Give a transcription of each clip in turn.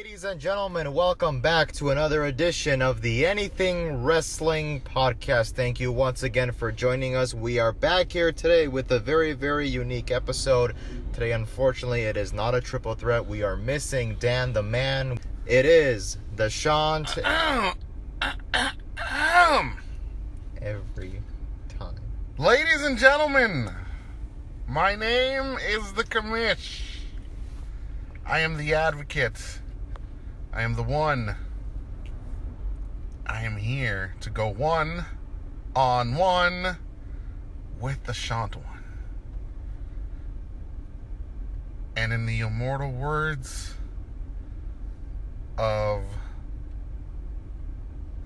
Ladies and gentlemen, welcome back to another edition of the Anything Wrestling Podcast. Thank you once again for joining us. We are back here today with a very, very unique episode. Today, unfortunately, it is not a triple threat. We are missing Dan the Man. It is the Sean. Every time. Ladies and gentlemen, my name is the Commish. I am the advocate. I am the one. I am here to go one-on-one with the Shant One. And in the immortal words of...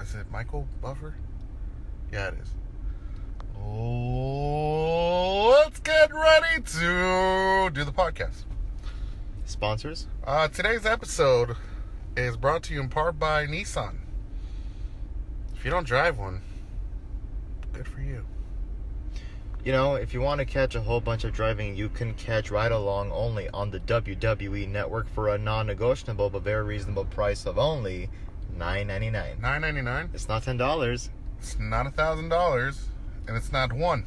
Is it Michael Buffer? Yeah, it is. Let's get ready to do the podcast. Sponsors? Today's episode is brought to you in part by Nissan. If you don't drive one, good for you. You know, if you want to catch a whole bunch of driving, you can catch Ride Along only on the WWE Network for a non-negotiable but very reasonable price of only $9.99. $9.99? It's not $10. It's not $1,000, and it's not $1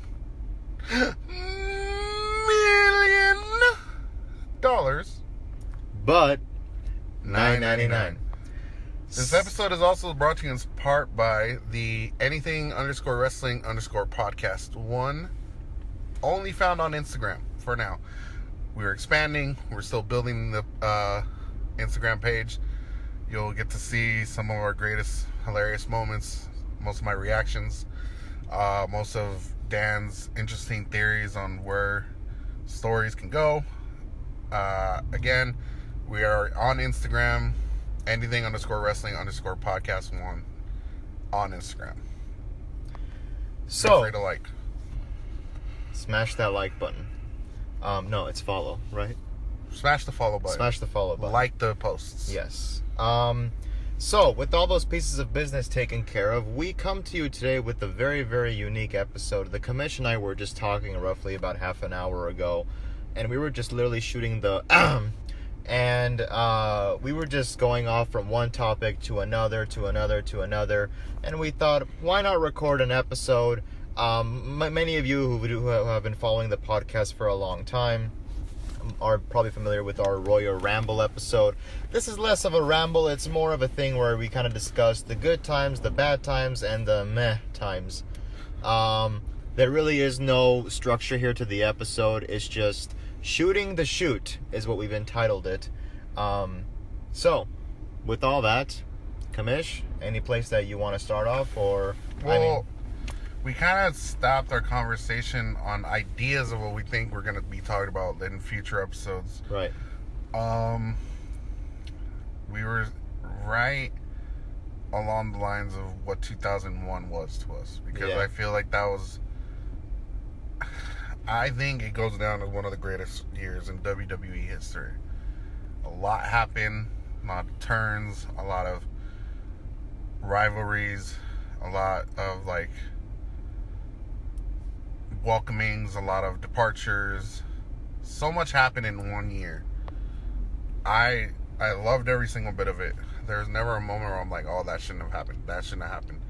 million. But $9.99. This episode is also brought to you in part by the Anything_Wrestling_Podcast one, only found on Instagram for now. We're expanding. We're still building the Instagram page. You'll get to see some of our greatest hilarious moments, most of my reactions, most of Dan's interesting theories on where stories can go. Again, we are on Instagram, Anything_Wrestling_Podcast one on Instagram. So, feel free to like. Smash that like button. No, it's follow, right? Smash the follow button. Smash the follow button. Like the posts. Yes. So, with all those pieces of business taken care of, we come to you today with a very, very unique episode. The Commission and I were just talking roughly about half an hour ago, and we were just literally shooting the and we were just going off from one topic to another, and we thought, why not record an episode? Many of you who have been following the podcast for a long time are probably familiar with our Royal Ramble episode. This is less of a ramble, it's more of a thing where we kind of discuss the good times, the bad times, and the meh times. There really is no structure here to the episode. It's just shooting the shoot is what we've entitled it. So, with all that, Kamish, any place that you want to start off? Or we kind of stopped our conversation on ideas of what we think we're going to be talking about in future episodes. Right. We were right along the lines of what 2001 was to us. Because I feel like that was... I think it goes down as one of the greatest years in WWE history. A lot happened, a lot of turns, a lot of rivalries, a lot of welcomings, a lot of departures. So much happened in 1 year. I loved every single bit of it. There's never a moment where I'm like, oh, that shouldn't have happened. That shouldn't have happened.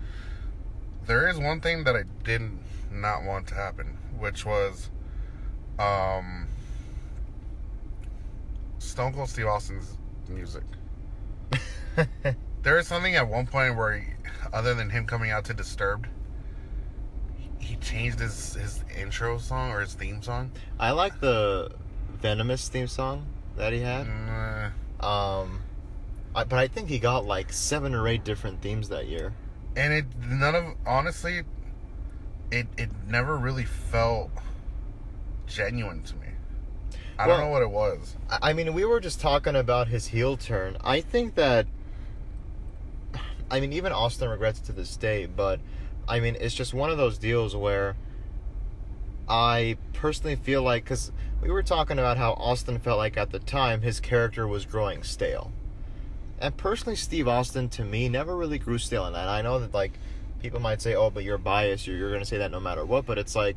There is one thing that I did not want to happen, which was Stone Cold Steve Austin's music. There is something at one point where other than him coming out to Disturbed, he changed his intro song or his theme song. I like the Venomous theme song that he had. But I think he got 7 or 8 different themes that year. And it never really felt genuine to me. I don't know what it was. I mean, we were just talking about his heel turn. I think that, even Austin regrets it to this day, but, it's just one of those deals where I personally feel like, because we were talking about how Austin felt like at the time his character was growing stale. And personally, Steve Austin, to me, never really grew stale. And I know that, people might say, oh, but you're biased, you're going to say that no matter what, but it's I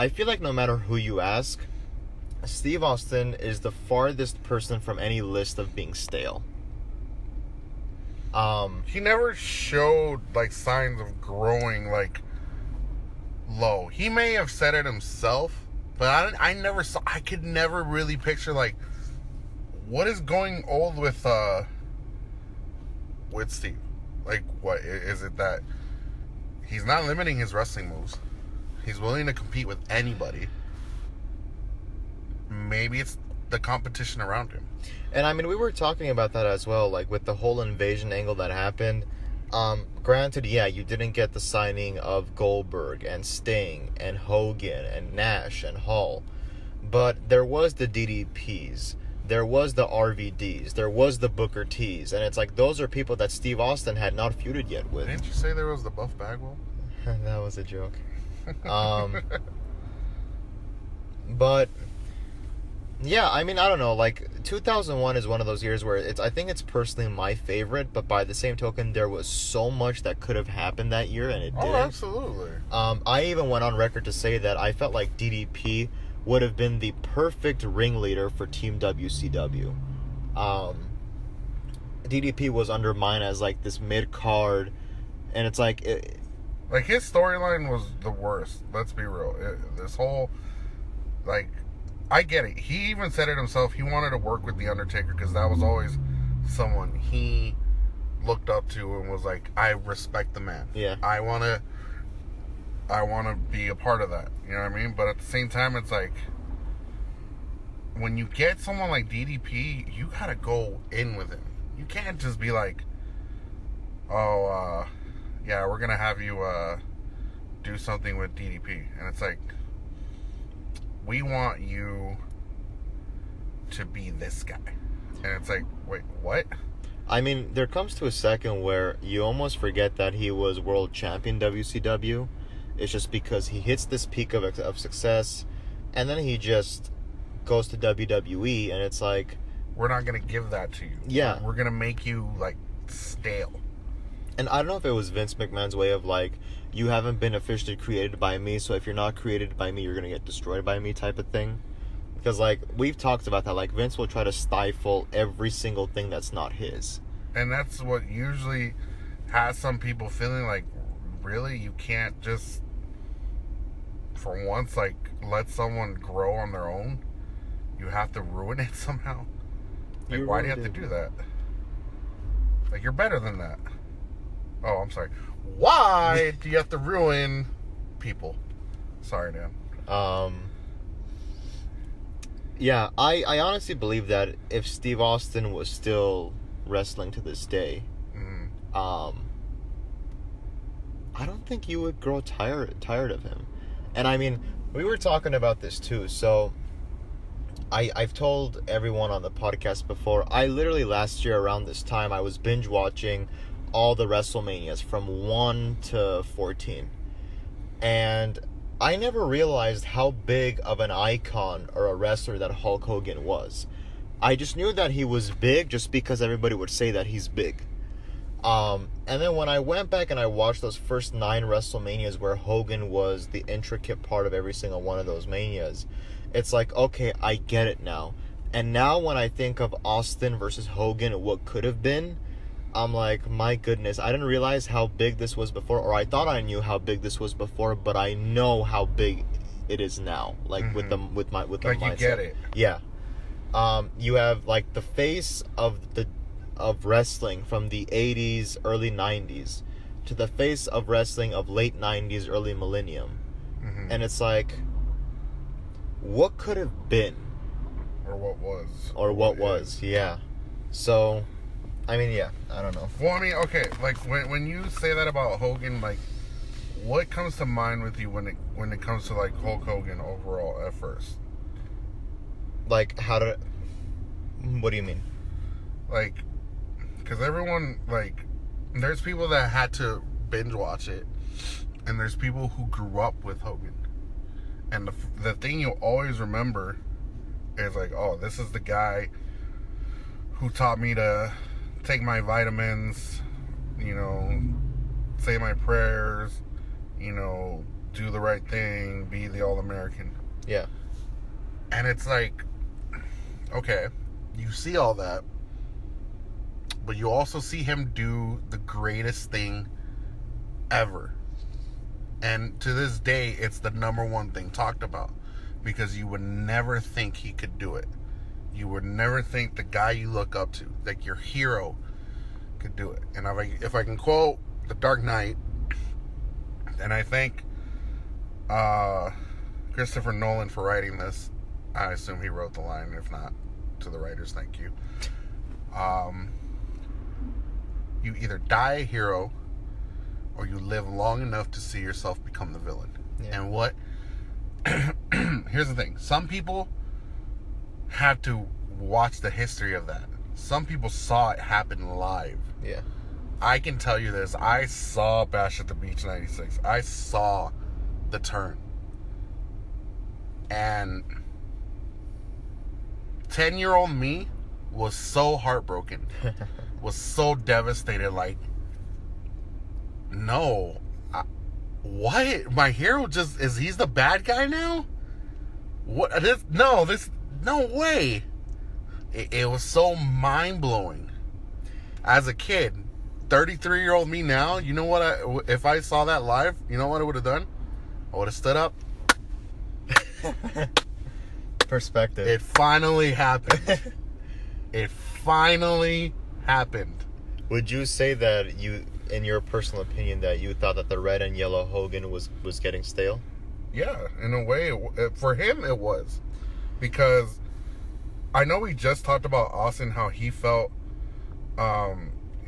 feel like no matter who you ask, Steve Austin is the farthest person from any list of being stale. He never showed like signs of growing like low. He may have said it himself, but I never saw. I could never really picture like what is going old with Steve. Like, what is it that he's not limiting his wrestling moves? He's willing to compete with anybody. Maybe it's the competition around him. And I mean, we were talking about that as well, like with the whole invasion angle that happened. Granted, yeah, you didn't get the signing of Goldberg and Sting and Hogan and Nash and Hall, but there was the DDPs, there was the RVDs, there was the Booker T's, and it's like those are people that Steve Austin had not feuded yet with. Didn't you say there was the Buff Bagwell? That was a joke. But yeah, I mean, I don't know. Like 2001 is one of those years where I think it's personally my favorite, but by the same token, there was so much that could have happened that year, and it didn't. Oh, absolutely. I even went on record to say that I felt like DDP would have been the perfect ringleader for Team WCW. DDP was undermined as like this mid card, and it's like like his storyline was the worst. Let's be real. This whole like. I get it. He even said it himself. He wanted to work with The Undertaker because that was always someone he looked up to and was like, I respect the man. Yeah. I wanna be a part of that. You know what I mean? But at the same time, it's like when you get someone like DDP, you gotta go in with him. You can't just be like, oh, yeah, we're gonna have you do something with DDP. And it's like, we want you to be this guy. And it's like, wait, what? I mean, there comes to a second where you almost forget that he was world champion WCW. It's just because he hits this peak of success, and then he just goes to WWE, and it's like, we're not going to give that to you. Yeah. We're going to make you, like, stale. And I don't know if it was Vince McMahon's way of like, you haven't been officially created by me, so if you're not created by me, you're going to get destroyed by me type of thing. Because, like, we've talked about that. Like, Vince will try to stifle every single thing that's not his. And that's what usually has some people feeling like, really? You can't just, for once, like, let someone grow on their own? You have to ruin it somehow? Like, why do you have to do that? Like, you're better than that. Oh, I'm sorry. Why do you have to ruin people? Sorry, Dan. Yeah, I honestly believe that if Steve Austin was still wrestling to this day, I don't think you would grow tired of him. And I mean, we were talking about this too. So I've told everyone on the podcast before, I literally last year around this time, I was binge watching all the WrestleManias from 1 to 14. And I never realized how big of an icon or a wrestler that Hulk Hogan was. I just knew that he was big just because everybody would say that he's big. And then when I went back and I watched those first 9 WrestleManias where Hogan was the intricate part of every single one of those manias, it's like, okay, I get it now. And now when I think of Austin versus Hogan and what could have been, I'm like, my goodness, I didn't realize how big this was before, or I thought I knew how big this was before, but I know how big it is now. Like with the mindset. Like you get it. Yeah. You have like the face of wrestling from the 80s, early 90s to the face of wrestling of late 90s, early millennium. And it's like, what could have been? Or what was. Or what was, yeah. So, I mean, yeah, I don't know. Well, I mean, okay, like when you say that about Hogan, like, what comes to mind with you when it comes to like Hulk Hogan overall at first? Like, what do you mean? Like, because everyone, like, there's people that had to binge watch it, and there's people who grew up with Hogan, and the thing you'll always remember is like, oh, this is the guy who taught me to take my vitamins, you know, say my prayers, you know, do the right thing, be the All-American. Yeah. And it's like, okay, you see all that, but you also see him do the greatest thing ever. And to this day, it's the number one thing talked about, because you would never think he could do it. You would never think the guy you look up to, like your hero, could do it. And if I can quote The Dark Knight, and I thank Christopher Nolan for writing this. I assume he wrote the line. If not, to the writers, thank you. You either die a hero, or you live long enough to see yourself become the villain. Yeah. And what... Here's the thing. Some people have to watch the history of that. Some people saw it happen live. Yeah. I can tell you this. I saw Bash at the Beach 96. I saw the turn. And 10-year-old me was so heartbroken. Was so devastated. Like, no. What? My hero just... He's the bad guy now? What? No way. It was so mind-blowing. As a kid, 33-year-old me now, you know what? If I saw that live, you know what I would have done? I would have stood up. Perspective. It finally happened. It finally happened. Would you say that you, in your personal opinion, that you thought that the red and yellow Hogan was getting stale? Yeah, in a way, for him it was. Because I know we just talked about Austin, how he felt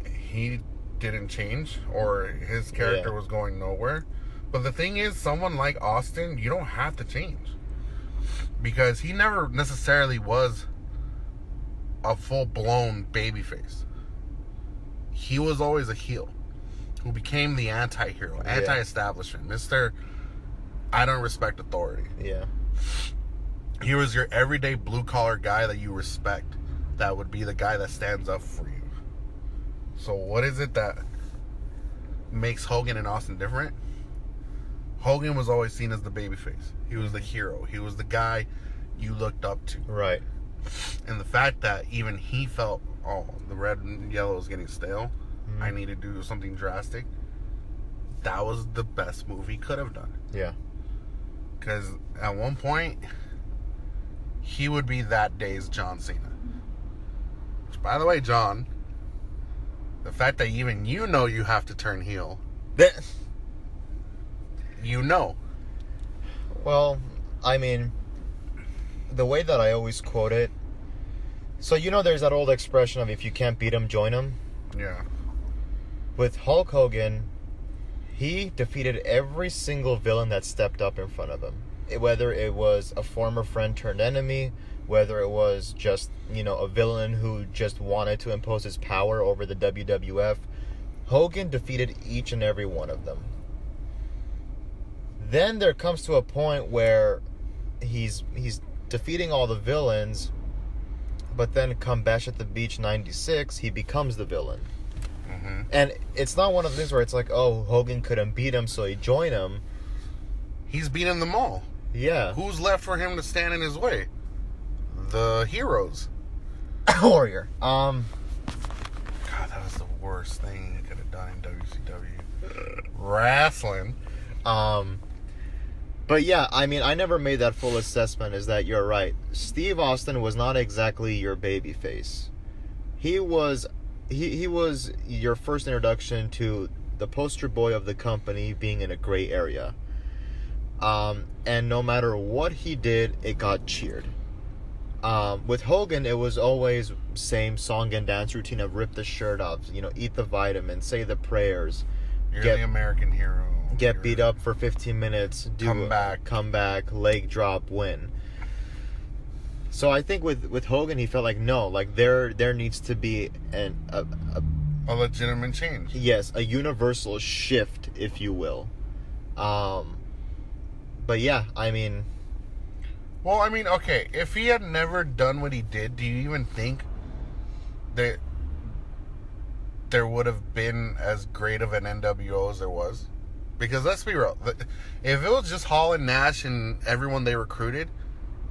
he didn't change, or his character was going nowhere. But the thing is, someone like Austin, you don't have to change. Because he never necessarily was a full-blown babyface. He was always a heel who became the anti-hero, anti-establishment. Mr. I don't respect authority. Yeah. He was your everyday blue-collar guy that you respect. That would be the guy that stands up for you. So what is it that makes Hogan and Austin different? Hogan was always seen as the babyface. He was the hero. He was the guy you looked up to. Right. And the fact that even he felt, oh, the red and yellow is getting stale. Mm-hmm. I need to do something drastic. That was the best move he could have done. Yeah. Because at one point, he would be that day's John Cena. Which, by the way, John, the fact that even you know you have to turn heel, you know. Well, I mean, the way that I always quote it, so you know there's that old expression of if you can't beat him, join him? Yeah. With Hulk Hogan, he defeated every single villain that stepped up in front of him. Whether it was a former friend turned enemy, whether it was just, a villain who just wanted to impose his power over the WWF, Hogan defeated each and every one of them. Then there comes to a point where he's defeating all the villains, but then come Bash at the Beach 96, he becomes the villain. Mm-hmm. And it's not one of the things where it's like, oh, Hogan couldn't beat him, so he joined him. He's beaten them all. Yeah. Who's left for him to stand in his way? The heroes. Warrior. God, that was the worst thing you could have done in WCW. Wrestling. But yeah, I mean, I never made that full assessment, is that you're right. Steve Austin was not exactly your baby face. He was your first introduction to the poster boy of the company being in a gray area. And no matter what he did, it got cheered. With Hogan, it was always same song and dance routine of rip the shirt off, eat the vitamin, say the prayers. You're the American hero. Get beat up for 15 minutes, come back, leg drop, win. So I think with Hogan, he felt like, no, like there needs to be a legitimate change. Yes, a universal shift, if you will. But yeah, I mean... Well, I mean, okay, if he had never done what he did, do you even think that there would have been as great of an NWO as there was? Because let's be real, if it was just Hall and Nash and everyone they recruited,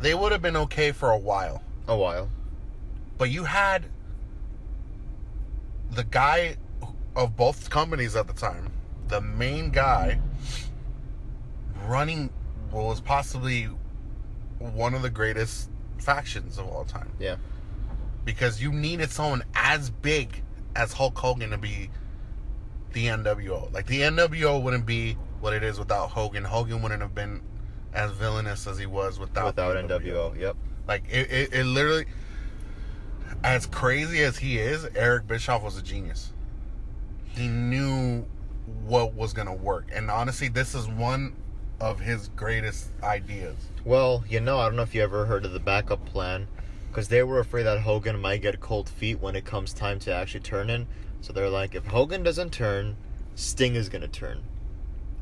they would have been okay for a while. A while. But you had the guy of both companies at the time, the main guy running what was possibly one of the greatest factions of all time. Yeah. Because you needed someone as big as Hulk Hogan to be the NWO. Like, the NWO wouldn't be what it is without Hogan. Hogan wouldn't have been as villainous as he was without NWO. Yep. Like, it literally, as crazy as he is, Eric Bischoff was a genius. He knew what was going to work. And honestly, this is one of his greatest ideas. Well, I don't know if you ever heard of the backup plan, because they were afraid that Hogan might get cold feet when it comes time to actually turn in. So they're like, if Hogan doesn't turn, Sting is going to turn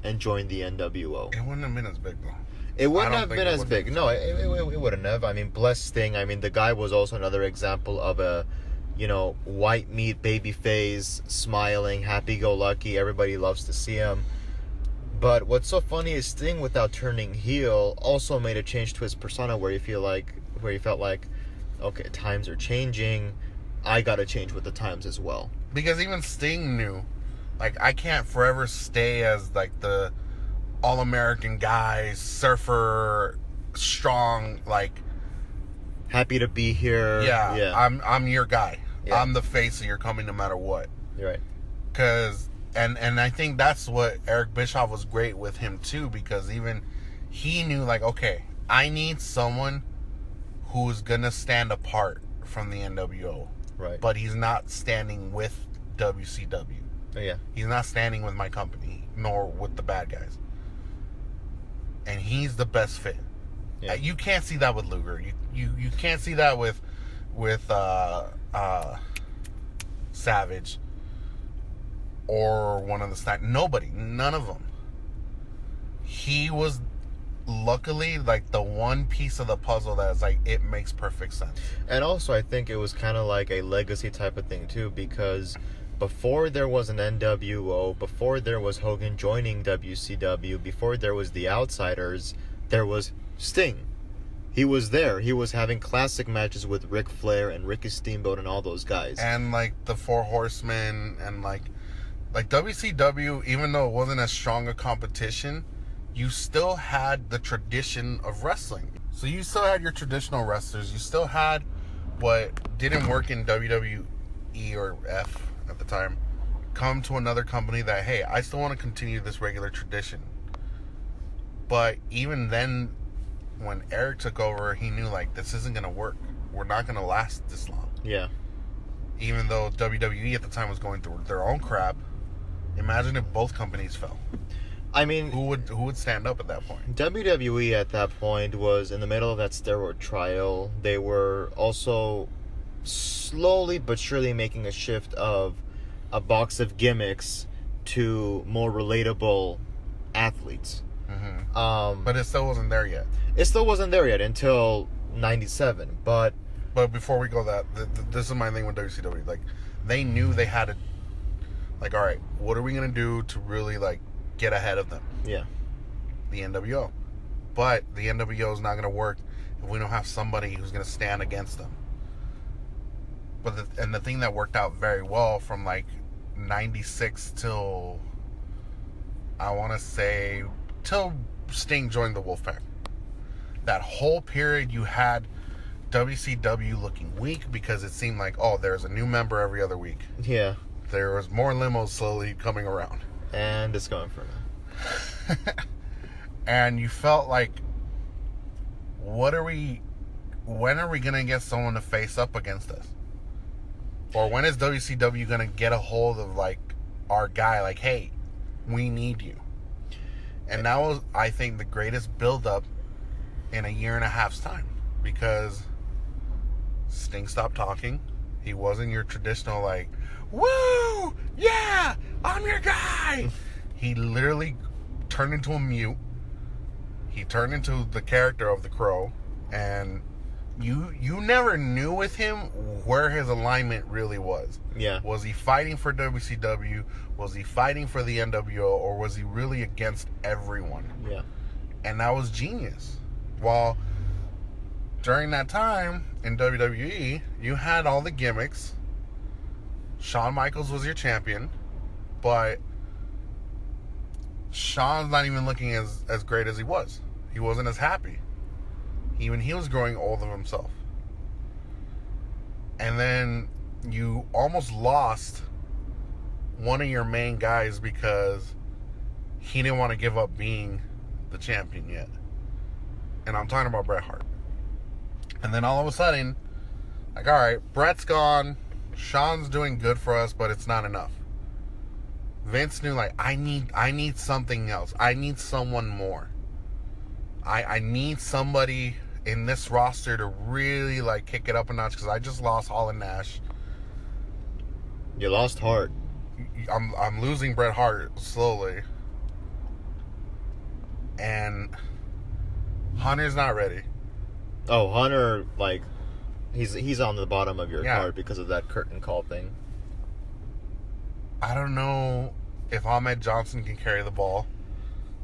and join the NWO. It wouldn't have been as big, though. It wouldn't have been as big. No, it wouldn't have. I mean, bless Sting. I mean, the guy was also another example of a, white meat baby face, smiling, happy-go-lucky. Everybody loves to see him. But what's so funny is Sting, without turning heel, also made a change to his persona where he felt like, okay, times are changing. I gotta change with the times as well. Because even Sting knew, like, I can't forever stay as, like, the all-American guy, surfer, strong, like, happy to be here. Yeah. I'm your guy. Yeah. I'm the face of your company no matter what. You're right. Because, and I think that's what Eric Bischoff was great with him too, because even he knew, like, okay, I need someone who's gonna stand apart from the NWO. Right. But he's not standing with WCW. Oh, yeah. He's not standing with my company, nor with the bad guys. And he's the best fit. Yeah. You can't see that with Luger. You can't see that with Savage or one of the Snack. Nobody. None of them. He was luckily like the one piece of the puzzle that's like, it makes perfect sense. And also, I think it was kind of like a legacy type of thing too, because before there was an NWO, before there was Hogan joining WCW, before there was the Outsiders, there was Sting. He was there. He was having classic matches with Ric Flair and Ricky Steamboat and all those guys. And like the Four Horsemen and like WCW, even though it wasn't as strong a competition, you still had the tradition of wrestling. So you still had your traditional wrestlers. You still had what didn't work in WWE or F at the time come to another company that, hey, I still want to continue this regular tradition. But even then, when Eric took over, he knew, like, this isn't going to work. We're not going to last this long. Yeah. Even though WWE at the time was going through their own crap, imagine if both companies fell. I mean, who would stand up at that point? WWE at that point was in the middle of that steroid trial. They were also slowly but surely making a shift of a box of gimmicks to more relatable athletes. Mm-hmm. But it still wasn't there yet. It still wasn't there yet until '97. But before we go this is my thing with WCW. Like, they knew they had to, like, all right, what are we gonna do to really, like, get ahead of them? Yeah. The NWO. But the NWO is not going to work if we don't have somebody who's going to stand against them. But the thing that worked out very well from like 96 till, I want to say, till Sting joined the Wolfpack. That whole period you had WCW looking weak because it seemed like, oh, there's a new member every other week. Yeah. There was more limos slowly coming around. And it's going for now. And you felt like, when are we going to get someone to face up against us? Or when is WCW going to get a hold of, like, our guy? Like, hey, we need you. And that was, I think, the greatest build-up in a year and a half's time. Because Sting stopped talking. He wasn't your traditional, like, woo! Yeah! I'm your guy! He literally turned into a mute. He turned into the character of the Crow. And you never knew with him where his alignment really was. Yeah. Was he fighting for WCW? Was he fighting for the NWO? Or was he really against everyone? Yeah. And that was genius. While during that time in WWE, you had all the gimmicks. Shawn Michaels was your champion, but Shawn's not even looking as great as he was. He wasn't as happy. Even he was growing old of himself. And then you almost lost one of your main guys because he didn't want to give up being the champion yet. And I'm talking about Bret Hart. And then all of a sudden, like, all right, Bret's gone. Shawn's doing good for us, but it's not enough. Vince knew, like, I need something else. I need someone more. I need somebody in this roster to really, like, kick it up a notch, because I just lost Hall and Nash. You lost Hart. I'm losing Bret Hart slowly. And Hunter's not ready. Oh, Hunter, like, he's on the bottom of your Yeah. card because of that curtain call thing. I don't know if Ahmed Johnson can carry the ball.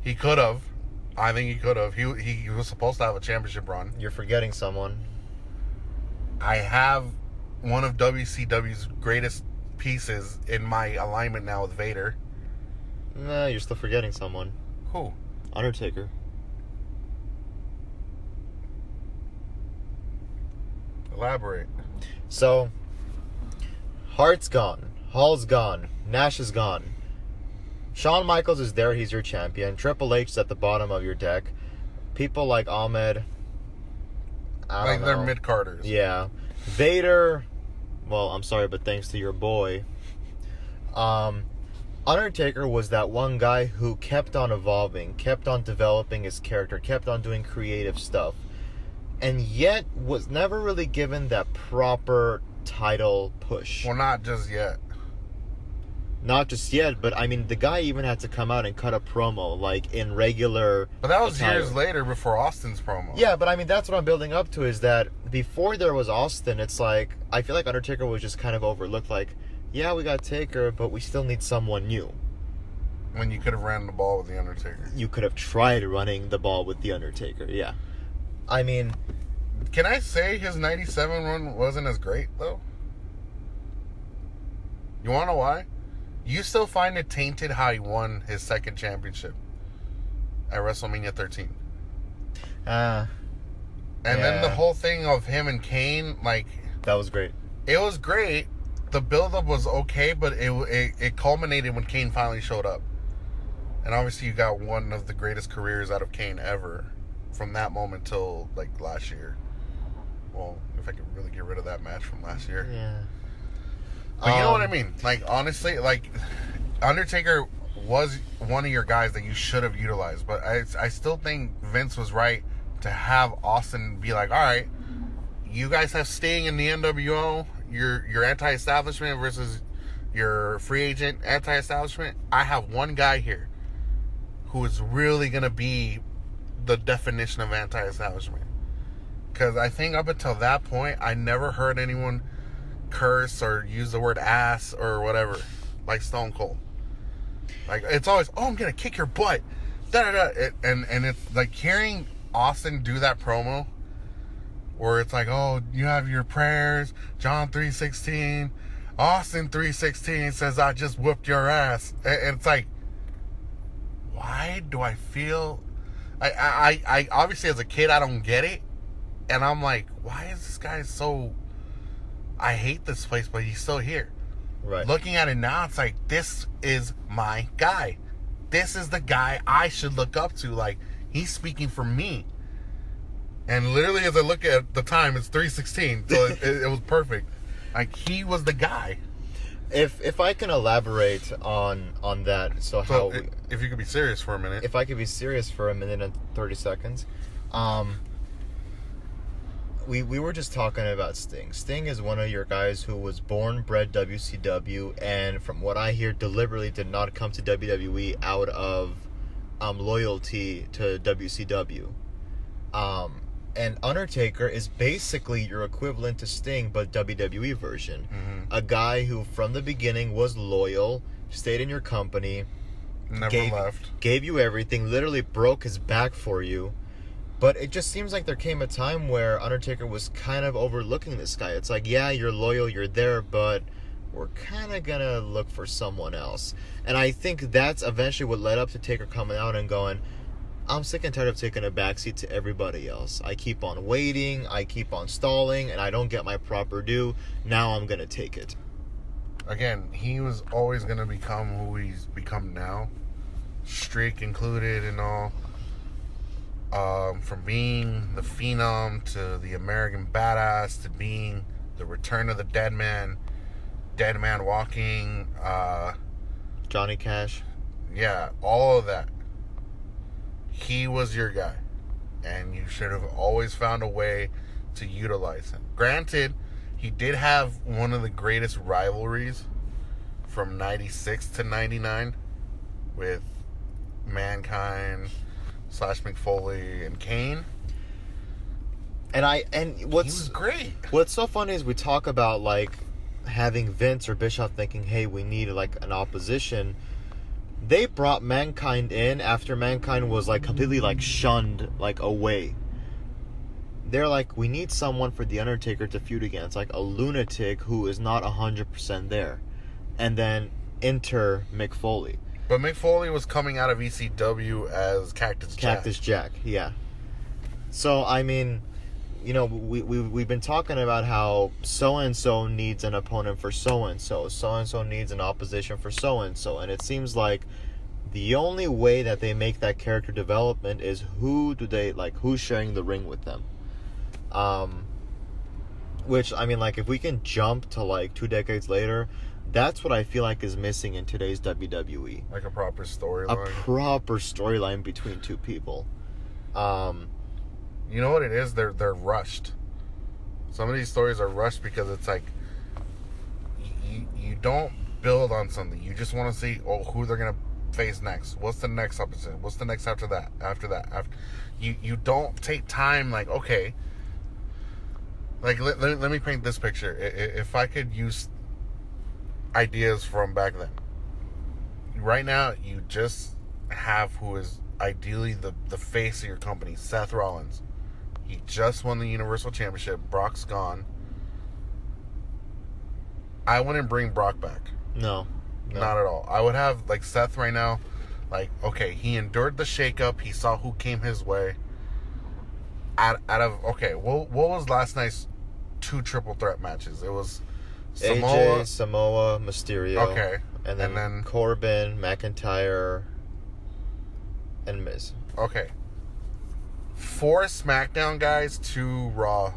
He could have. I think he could have. He was supposed to have a championship run. You're forgetting someone. I have one of WCW's greatest pieces in my alignment now with Vader. Nah, you're still forgetting someone. Who? Undertaker. Elaborate. So, Hart's gone. Hall's gone. Nash is gone. Shawn Michaels is there. He's your champion. Triple H is at the bottom of your deck. People like Ahmed. I don't know. They're mid-carders. Yeah. Vader. Well, I'm sorry, but thanks to your boy. Undertaker was that one guy who kept on evolving, kept on developing his character, kept on doing creative stuff, and yet was never really given that proper title push. Well, not just yet. Not just yet, but I mean, the guy even had to come out and cut a promo, like in regular. But that was attire. years later before Austin's promo. Yeah, but I mean, that's what I'm building up to, is that before there was Austin, it's like, I feel like Undertaker was just kind of overlooked. Like, yeah, we got Taker, but we still need someone new. When you could have ran the ball with The Undertaker. You could have tried running the ball with The Undertaker, yeah. I mean, Can I say his 97 run wasn't as great, though? You want to know why? You still find it tainted how he won his second championship at WrestleMania 13. And then the yeah. whole thing of him and Kane, like, That was great. it was great. The build-up was okay, but it culminated when Kane finally showed up. And obviously you got one of the greatest careers out of Kane ever from that moment till, like, last year. Well, if I could really get rid of that match from last year. Yeah. But you know what I mean? Like, honestly, like, Undertaker was one of your guys that you should have utilized. But I still think Vince was right to have Austin be like, all right, you guys have Sting in the NWO, your anti-establishment versus your free agent anti-establishment. I have one guy here who is really going to be the definition of anti-establishment. Because I think up until that point, I never heard anyone curse or use the word ass or whatever, like Stone Cold. Like, it's always, oh, I'm gonna kick your butt, and it's like hearing Austin do that promo where it's like, oh, you have your prayers, John 3:16, Austin 3:16 says I just whooped your ass, and it's like, why do I feel I obviously as a kid I don't get it, and I'm like, why is this guy so, I hate this place, but he's still here. Right. Looking at it now, it's like, this is my guy. This is the guy I should look up to. Like, he's speaking for me. And literally, as I look at the time, it's 3:16, so it was perfect. Like, he was the guy. If I can elaborate on that, so how if you could be serious for a minute. if I could be serious for a minute and 30 seconds, we were just talking about Sting. Sting is one of your guys who was born, bred WCW, and from what I hear, deliberately did not come to WWE out of loyalty to WCW. And Undertaker is basically your equivalent to Sting, but WWE version. Mm-hmm. A guy who, from the beginning, was loyal, stayed in your company, Never left. gave you everything, literally broke his back for you. But it just seems like there came a time where Undertaker was kind of overlooking this guy. It's like, yeah, you're loyal, you're there, but we're kind of gonna look for someone else. And I think that's eventually what led up to Taker coming out and going, I'm sick and tired of taking a backseat to everybody else. I keep on waiting, I keep on stalling, and I don't get my proper due. Now I'm gonna take it. Again, he was always gonna become who he's become now, streak included and all. From being the Phenom to the American Badass to being the Return of the Dead Man Walking, Johnny Cash. yeah, all of that. He was your guy, and you should have always found a way to utilize him. Granted, he did have one of the greatest rivalries from 96 to 99 with Mankind / McFoley and Kane. And He what's was great. What's so funny is we talk about like having Vince or Bischoff thinking, hey, we need like an opposition. They brought Mankind in after Mankind was like completely like shunned like away. They're like, we need someone for The Undertaker to feud against, like a lunatic who is not 100% there. And then enter Mick Foley. But Mick Foley was coming out of ECW as Cactus Jack, yeah. So, I mean, you know, we've been talking about how so-and-so needs an opponent for so-and-so. So-and-so needs an opposition for so-and-so. And it seems like the only way that they make that character development is who's sharing the ring with them. Which, I mean, like, if we can jump to, like, 2 decades later, that's what I feel like is missing in today's WWE. Like a proper A storyline. proper storyline between two people. You know what it is? They're rushed. Some of these stories are rushed because it's like you don't build on something. You just want to see who they're gonna face next. What's the next opposite? What's the next after that? You don't take time. Like, okay, like let me paint this picture. If I could use ideas from back then. Right now, you just have who is ideally the face of your company, Seth Rollins. He just won the Universal Championship. Brock's gone. I wouldn't bring Brock back. No. Not at all. I would have, like, Seth right now. Like, okay, he endured the shakeup. He saw who came his way. Okay, what was last night's 2 triple threat matches? It was AJ, Samoa, Mysterio. Okay. And then Corbin, McIntyre, and Miz. Okay. 4 SmackDown guys, 2 Raw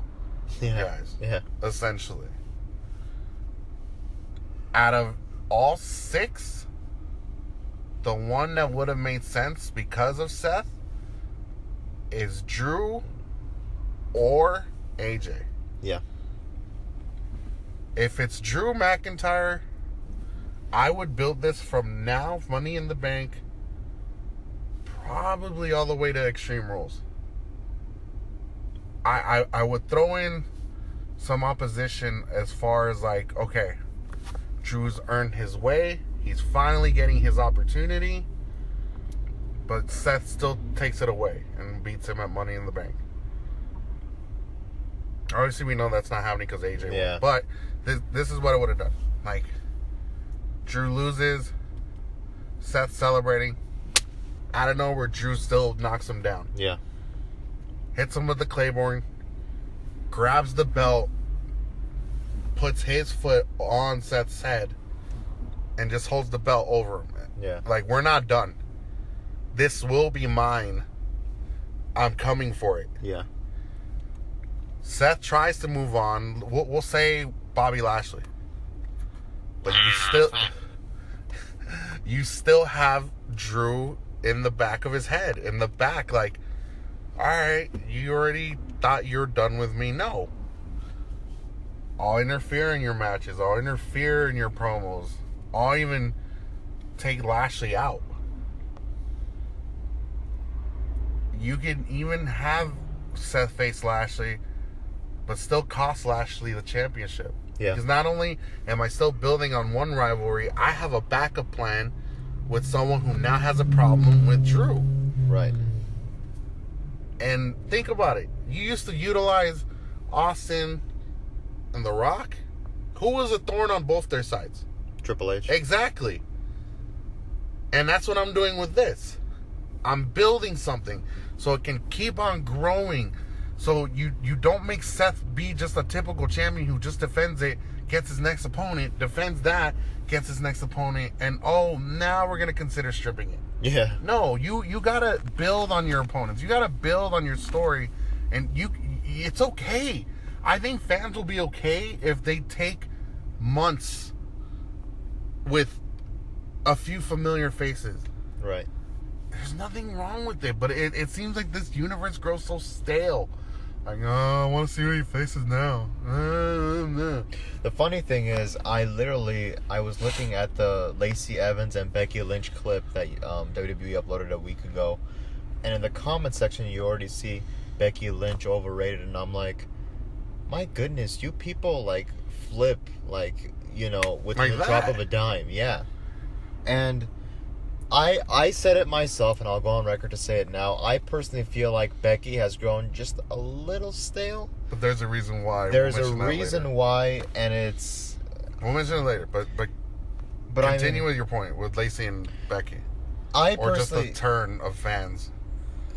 guys. Yeah. Essentially. Out of all 6, the one that would have made sense because of Seth is Drew or AJ. Yeah. If it's Drew McIntyre, I would build this from now, Money in the Bank, probably all the way to Extreme Rules. I would throw in some opposition as far as like, okay, Drew's earned his way. He's finally getting his opportunity. But Seth still takes it away and beats him at Money in the Bank. Obviously, we know that's not happening because AJ won. But this is what I would have done. Like, Drew loses. Seth celebrating. Out of nowhere, Drew still knocks him down. Yeah. Hits him with the Claymore. Grabs the belt. Puts his foot on Seth's head. And just holds the belt over him. Yeah. Like, we're not done. This will be mine. I'm coming for it. Yeah. Seth tries to move on. We'll say Bobby Lashley. But you still have Drew in the back of his head. In the back, like, alright, you already thought you're done with me. No. I'll interfere in your matches. I'll interfere in your promos. I'll even take Lashley out. You can even have Seth face Lashley, but still cost Lashley the championship. Yeah. Because not only am I still building on one rivalry, I have a backup plan with someone who now has a problem with Drew. Right. And think about it. You used to utilize Austin and The Rock Who was a thorn on both their sides? Triple H. Exactly. And that's what I'm doing with this. I'm building something so it can keep on growing. So you don't make Seth be just a typical champion who just defends it, gets his next opponent, defends that, gets his next opponent, and now we're going to consider stripping it. Yeah. No, you got to build on your opponents. You got to build on your story, and it's okay. I think fans will be okay if they take months with a few familiar faces. Right. There's nothing wrong with it, but it seems like this universe grows so stale. Like, I want to see any faces now. The funny thing is, I was looking at the Lacey Evans and Becky Lynch clip that WWE uploaded a week ago, and in the comment section you already see Becky Lynch overrated, and I'm like, my goodness, you people like flip like, with like the drop that. of a dime. Yeah. And I said it myself, and I'll go on record to say it now. I personally feel like Becky has grown just a little stale. But there's a reason why. There's We'll a mention that reason later. why, and it's... We'll mention it later, but continue with your point with Lacey and Becky. I Or just personally... the turn of fans.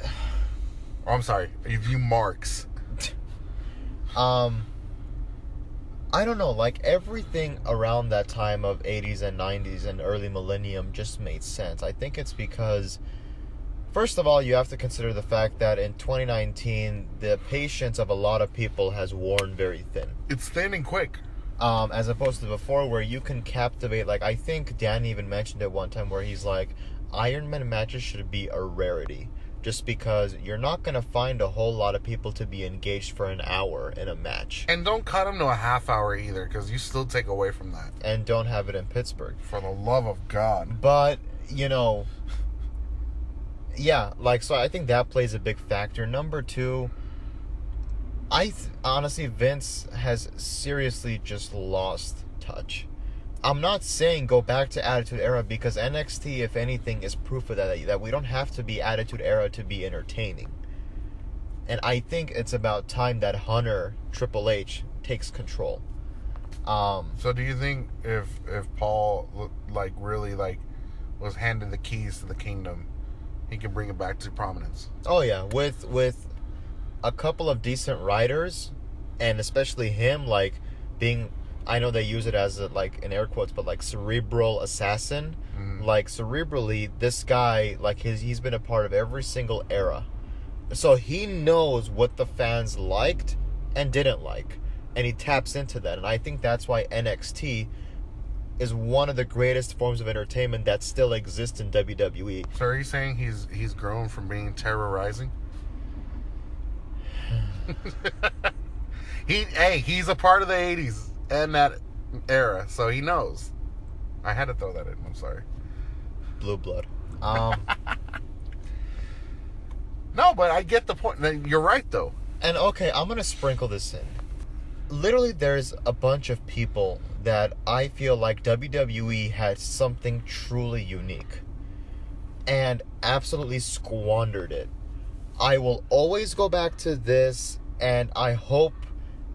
Oh, I'm sorry. You marks. I don't know, like everything around that time of 80s and 90s and early millennium just made sense. I think it's because, first of all, you have to consider the fact that in 2019, the patience of a lot of people has worn very thin. It's thin and quick. As opposed to before, where you can captivate, like I think Dan even mentioned it one time, where he's like, Iron Man matches should be a rarity. Just because you're not going to find a whole lot of people to be engaged for an hour in a match. And don't cut them to a half hour either, because you still take away from that. And don't have it in Pittsburgh. For the love of God. But, yeah, so I think that plays a big factor. Number two, honestly, Vince has seriously just lost touch. I'm not saying go back to Attitude Era, because NXT, if anything, is proof of that we don't have to be Attitude Era to be entertaining. And I think it's about time that Hunter, Triple H, takes control. So do you think if Paul really was handed the keys to the kingdom, he can bring it back to prominence? Oh yeah, with a couple of decent writers, and especially him being, I know they use it as in air quotes, but cerebral assassin. Mm-hmm. Cerebrally, this guy, he's been a part of every single era. So he knows what the fans liked and didn't like. And he taps into that. And I think that's why NXT is one of the greatest forms of entertainment that still exists in WWE. So are you saying he's grown from being terrorizing? He's a part of the 80s and that era, so he knows. I had to throw that in. I'm sorry. Blue blood. No, but I get the point. You're right, though. And okay, I'm going to sprinkle this in. Literally, there's a bunch of people that I feel like WWE had something truly unique and absolutely squandered it. I will always go back to this, and I hope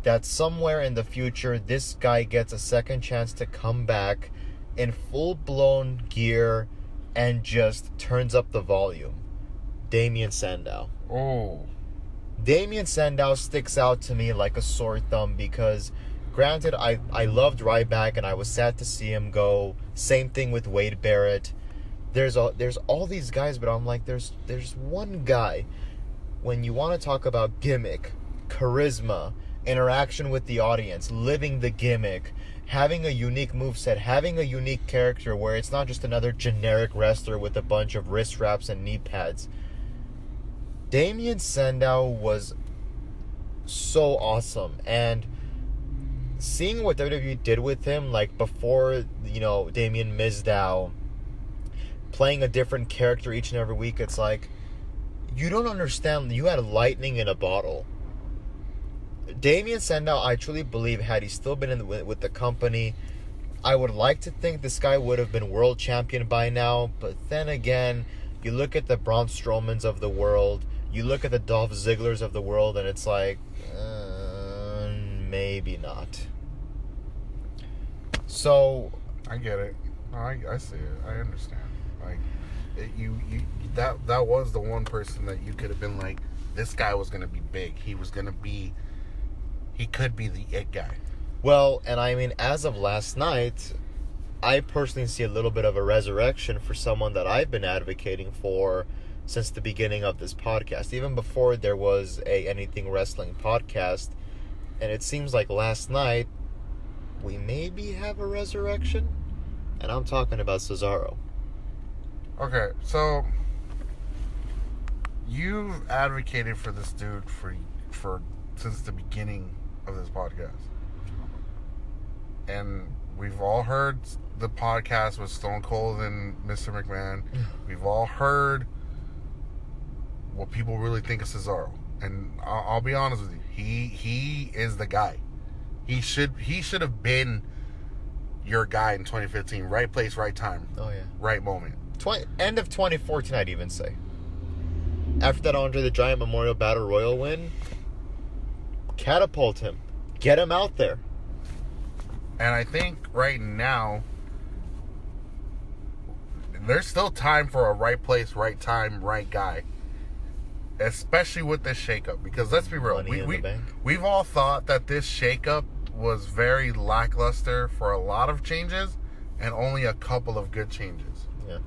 that somewhere in the future, this guy gets a second chance to come back in full-blown gear and just turns up the volume. Damien Sandow. Oh. Damien Sandow sticks out to me like a sore thumb because, granted, I loved Ryback and I was sad to see him go. Same thing with Wade Barrett. There's all these guys, but I'm like, there's one guy. When you want to talk about gimmick, charisma, interaction with the audience, living the gimmick, having a unique moveset, having a unique character where it's not just another generic wrestler with a bunch of wrist wraps and knee pads. Damien Sandow was so awesome, and seeing what WWE did with him, before, Damien Mizdow, playing a different character each and every week, it's like, you don't understand, you had lightning in a bottle. Damien Sandow, I truly believe, had he still been with the company, I would like to think this guy would have been world champion by now, but then again, you look at the Braun Strowmans of the world, you look at the Dolph Zigglers of the world, and it's like, maybe not. So I get it. No, I see it. I understand. Like, that was the one person that you could have been like, this guy was gonna be big. He could be the it guy. well, and I mean, as of last night, I personally see a little bit of a resurrection for someone that I've been advocating for since the beginning of this podcast, even before there was a Anything Wrestling podcast. And it seems like last night we maybe have a resurrection, and I'm talking about Cesaro. Okay, so you've advocated for this dude for since the beginning of this podcast, and we've all heard the podcast with Stone Cold and Mr. McMahon. We've all heard what people really think of Cesaro, and I'll be honest with you, he is the guy. He should have been your guy in 2015. Right place, right time. Oh yeah, right moment. End of 2014, I'd even say. After that Andre the Giant Memorial Battle Royal win, catapult him, get him out there. And I think right now, there's still time for a right place, right time, right guy. Especially with this shakeup. Because let's be real, we've all thought that this shakeup was very lackluster for a lot of changes and only a couple of good changes. Yeah.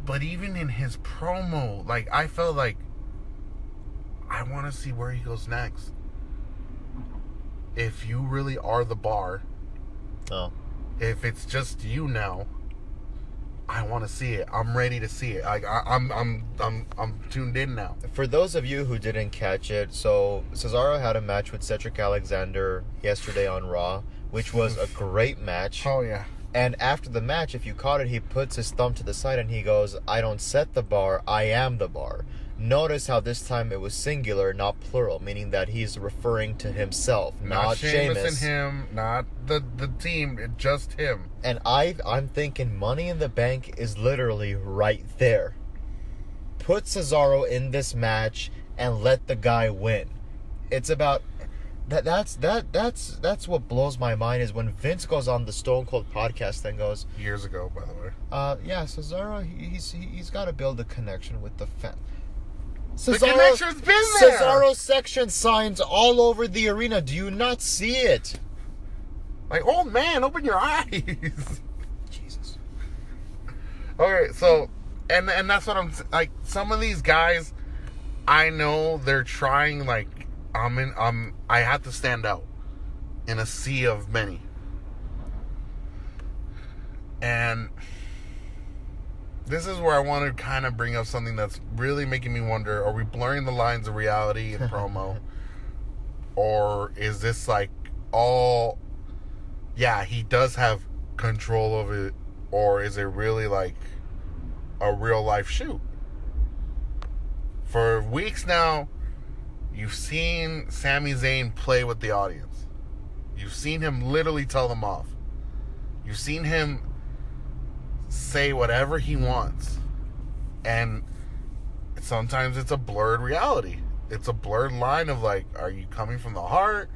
But even in his promo, like, I felt like I want to see where he goes next. If you really are the bar, if it's just you now, I want to see it. I'm ready to see it. Like, I'm tuned in now. For those of you who didn't catch it, so Cesaro had a match with Cedric Alexander yesterday on Raw, which was a great match. Oh yeah. And after the match, if you caught it, he puts his thumb to the side and he goes, "I don't set the bar, I am the bar." Notice how this time it was singular, not plural, meaning that he's referring to himself, not Sheamus. And him, not the team, just him. And I'm thinking Money in the Bank is literally right there. Put Cesaro in this match and let the guy win. It's about that's what blows my mind is when Vince goes on the Stone Cold podcast and goes, years ago, by the way. Yeah, Cesaro, he's got to build a connection with the fan. The connection's been there. Cesaro section signs all over the arena. Do you not see it? Like, oh man, open your eyes. Jesus. Okay, so and that's what I'm like. Some of these guys, I know they're trying. Like, I have to stand out in a sea of many, and this is where I want to kind of bring up something that's really making me wonder: are we blurring the lines of reality and promo, or is this like all? Yeah, he does have control of it, or is it really like a real life shoot? For weeks now, you've seen Sami Zayn play with the audience. You've seen him literally tell them off. You've seen him say whatever he wants. And sometimes it's a blurred reality. It's a blurred line of like, are you coming from the heart?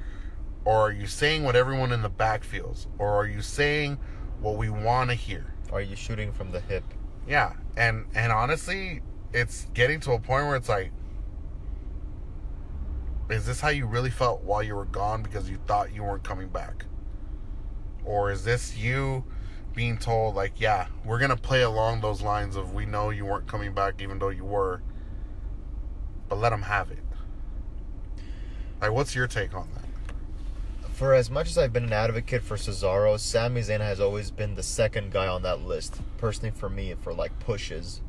Or are you saying what everyone in the back feels? Or are you saying what we want to hear? Are you shooting from the hip? Yeah. And honestly, it's getting to a point where it's like, is this how you really felt while you were gone because you thought you weren't coming back? Or is this you being told, like, yeah, we're going to play along those lines of we know you weren't coming back even though you were, but let them have it? Like, what's your take on that? For as much as I've been an advocate for Cesaro, Sami Zayn has always been the second guy on that list. Personally, for me, for like pushes.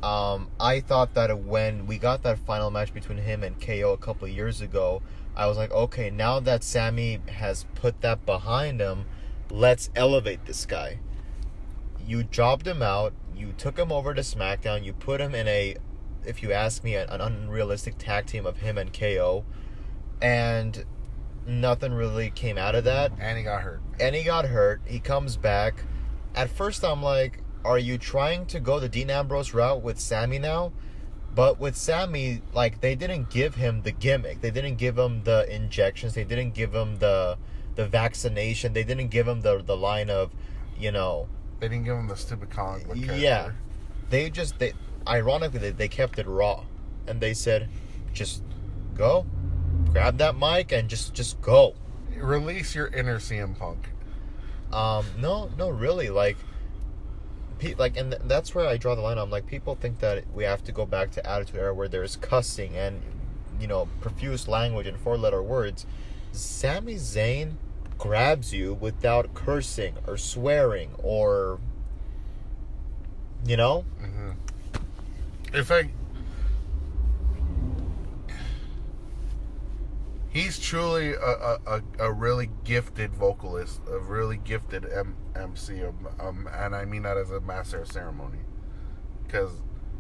I thought that when we got that final match between him and KO a couple of years ago, I was like, okay, now that Sami has put that behind him, let's elevate this guy. You jobbed him out. You took him over to SmackDown. You put him in a, if you ask me, an unrealistic tag team of him and KO. And nothing really came out of that. And he got hurt. He comes back. At first, I'm like, are you trying to go the Dean Ambrose route with Sami now? But with Sami, like, they didn't give him the gimmick. They didn't give him the injections. They didn't give him the the vaccination. They didn't give him the line of, you know, They didn't give him the stupid comic book character. yeah. They ironically they kept it raw, and they said, just go, grab that mic and just go. Release your inner CM Punk. No, really, like, and that's where I draw the line. I'm like, people think that we have to go back to Attitude Era where there's cussing and, you know, profuse language and 4-letter words. Sami Zayn grabs you without cursing or swearing or, you know? Mm-hmm. In fact, he's truly a really gifted vocalist, a really gifted MC, and I mean that as a master of ceremony. Because,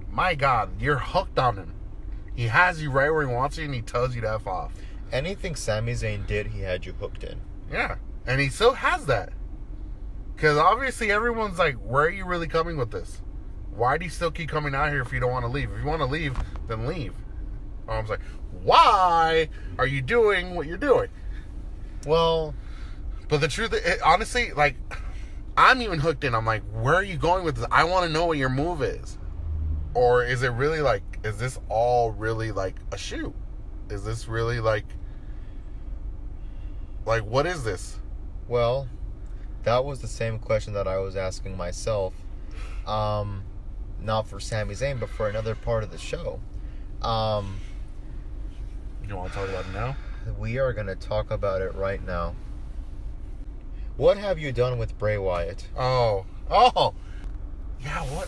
my God, you're hooked on him. He has you right where he wants you, and he tells you to F off. Anything Sami Zayn did, he had you hooked in. Yeah, and he still has that. Because obviously everyone's like, where are you really coming with this? Why do you still keep coming out here if you don't want to leave? If you want to leave, then leave. I was like, why are you doing what you're doing? Well, but the truth, honestly, like, I'm even hooked in. I'm like, where are you going with this? I want to know what your move is. Or is it really like, is this all really like a shoot? Is this really like, what is this? well, that was the same question that I was asking myself. Not for Sami Zayn, but for another part of the show. You want to talk about it now? We are going to talk about it right now. What have you done with Bray Wyatt? Oh, yeah. What?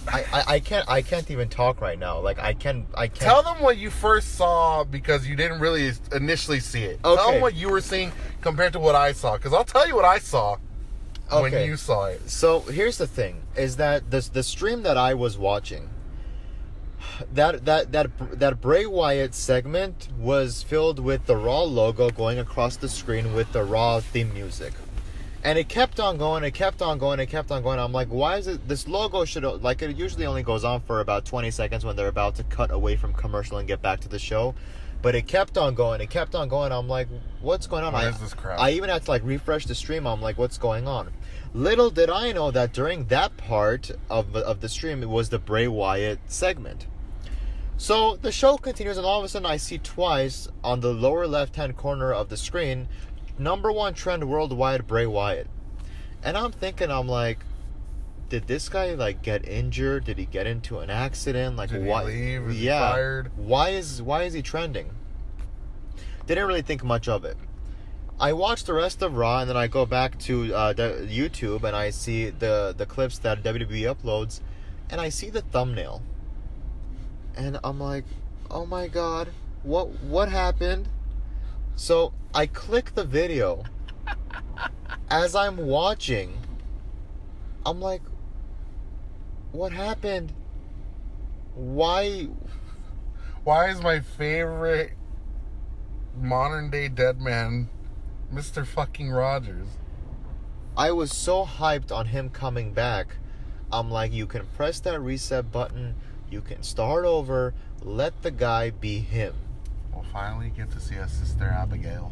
I can't even talk right now. Like I can't. Tell them what you first saw because you didn't really initially see it. Okay. Tell them what you were seeing compared to what I saw, because I'll tell you what I saw when Okay. you saw it. So here's the thing: is that the stream that I was watching, that Bray Wyatt segment was filled with the Raw logo going across the screen with the Raw theme music. And it kept on going, it kept on going, it kept on going. I'm like, why is it, this logo should, like, it usually only goes on for about 20 seconds when they're about to cut away from commercial and get back to the show. But it kept on going, it kept on going. I'm like, what's going on? What is this crap? I even had to, like, refresh the stream. I'm like, what's going on? Little did I know that during that part of the stream, it was the Bray Wyatt segment. So the show continues, and all of a sudden I see twice on the lower left-hand corner of the screen, #1 trend worldwide, Bray Wyatt. And I'm thinking, I'm like, did this guy like get injured? Did he get into an accident? Like, Did he why? leave? Is he Yeah. fired? Why is he trending? Didn't really think much of it. I watch the rest of Raw, and then I go back to the YouTube, and I see the clips that WWE uploads, and I see the thumbnail, and I'm like, oh my God, what happened? So I click the video. As I'm watching, I'm like, what happened? Why is my favorite modern day dead man Mr. fucking Rogers? I was so hyped on him coming back. I'm like, you can press that reset button, you can start over, let the guy be him. We'll finally get to see a Sister Abigail.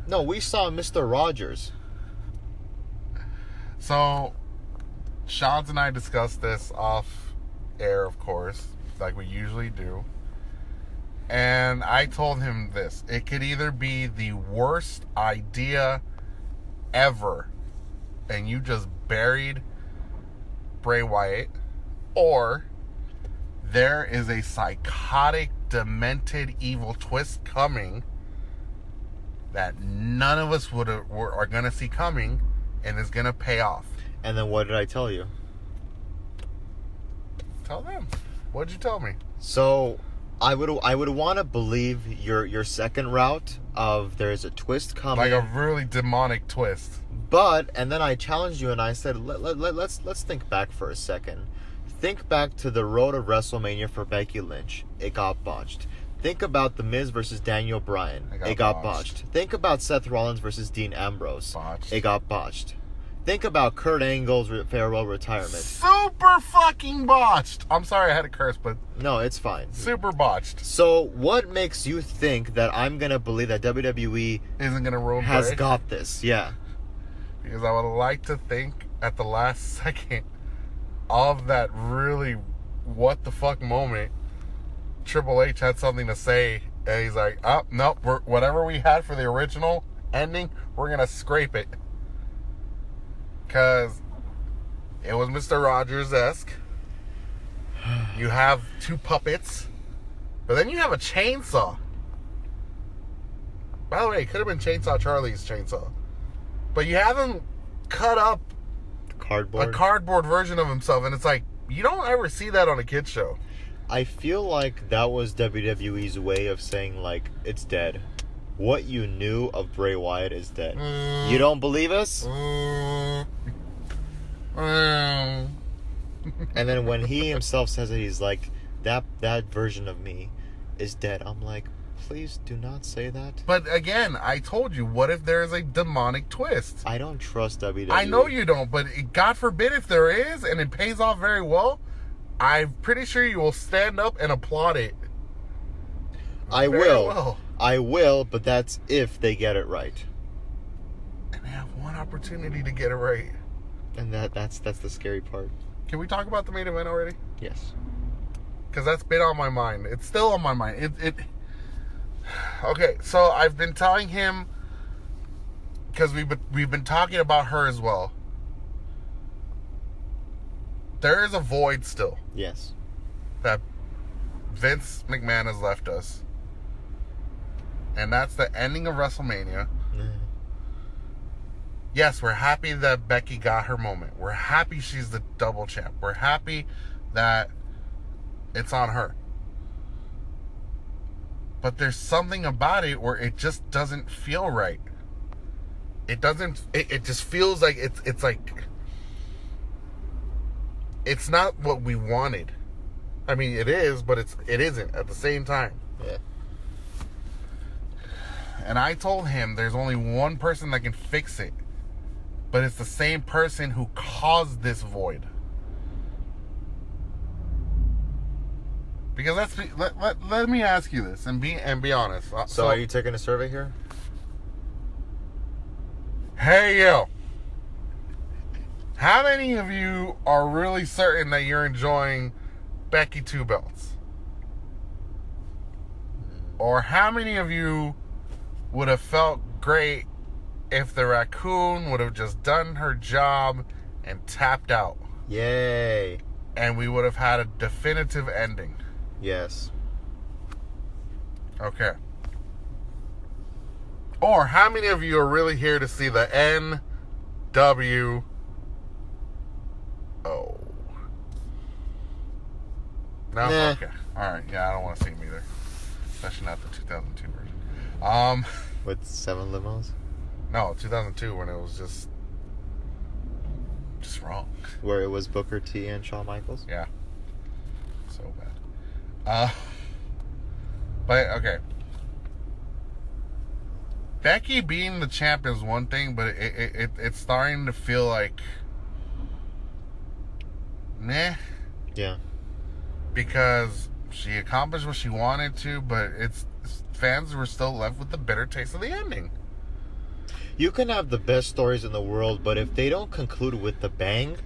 No, we saw Mr. Rogers. So, Shans and I discussed this off air, of course, like we usually do. And I told him this. It could either be the worst idea ever, and you just buried Bray Wyatt, or there is a psychotic, demented, evil twist coming that none of us are going to see coming, and is going to pay off. And then what did I tell you? Tell them. What'd you tell me? So I would want to believe your second route of there's a twist coming. Like a really demonic twist. But, and then I challenged you and I said, let's think back for a second. Think back to the road of WrestleMania for Becky Lynch. It got botched. Think about The Miz versus Daniel Bryan. It got botched. Think about Seth Rollins versus Dean Ambrose. Botched. It got botched. Think about Kurt Angle's farewell retirement. Super fucking botched. I'm sorry I had to curse, but No, it's fine. super botched. So, what makes you think that I'm gonna believe that WWE Isn't gonna ruin has Bray? got this? Yeah. Because I would like to think at the last second of that really what the fuck moment, Triple H had something to say, and he's like, "Oh nope, whatever we had for the original ending, we're gonna scrape it." Because it was Mr. Rogers-esque. You have two puppets, but then you have a chainsaw. By the way, it could have been Chainsaw Charlie's chainsaw. But you have him cut up Cardboard. a cardboard version of himself, and it's like, you don't ever see that on a kid's show. I feel like that was WWE's way of saying, like, it's dead. What you knew of Bray Wyatt is dead. You don't believe us? And then when he himself says it, he's like, that version of me is dead. I'm like, please do not say that. But again, I told you, what if there is a demonic twist? I don't trust WWE. I know you don't, but God forbid if there is, and it pays off very well, I'm pretty sure you will stand up and applaud it. I Very will. well. I will, but that's if they get it right. And they have one opportunity to get it right. And that's the scary part. Can we talk about the main event already? Yes. Because that's been on my mind. It's still on my mind. Okay, so I've been telling him, because we've been talking about her as well. There is a void still Yes. that Vince McMahon has left us. And that's the ending of WrestleMania. Yes, we're happy that Becky got her moment. We're happy she's the double champ. We're happy that it's on her. But there's something about it where it just doesn't feel right. It doesn't. It just feels like it's like it's not what we wanted. I mean, it is, but it isn't at the same time. Yeah. And I told him there's only one person that can fix it. But it's the same person who caused this void. Because let me ask you this and be honest. So are you taking a survey here? Hey yo. How many of you are really certain that you're enjoying Becky Two Belts? Or how many of you would have felt great if the raccoon would have just done her job and tapped out? Yay. And we would have had a definitive ending. Yes. Okay. Or how many of you are really here to see the NWO? No? Nah. Okay. Alright, yeah, I don't want to see him either. Especially not the 2002 version. With 7 limos? No, 2002 when it was just wrong. Where it was Booker T and Shawn Michaels? Yeah. So bad. But, okay. Becky being the champ is one thing, but it's starting to feel like meh. Yeah. Because she accomplished what she wanted to, but fans were still left with the bitter taste of the ending. You can have the best stories in the world, but if they don't conclude with the bang,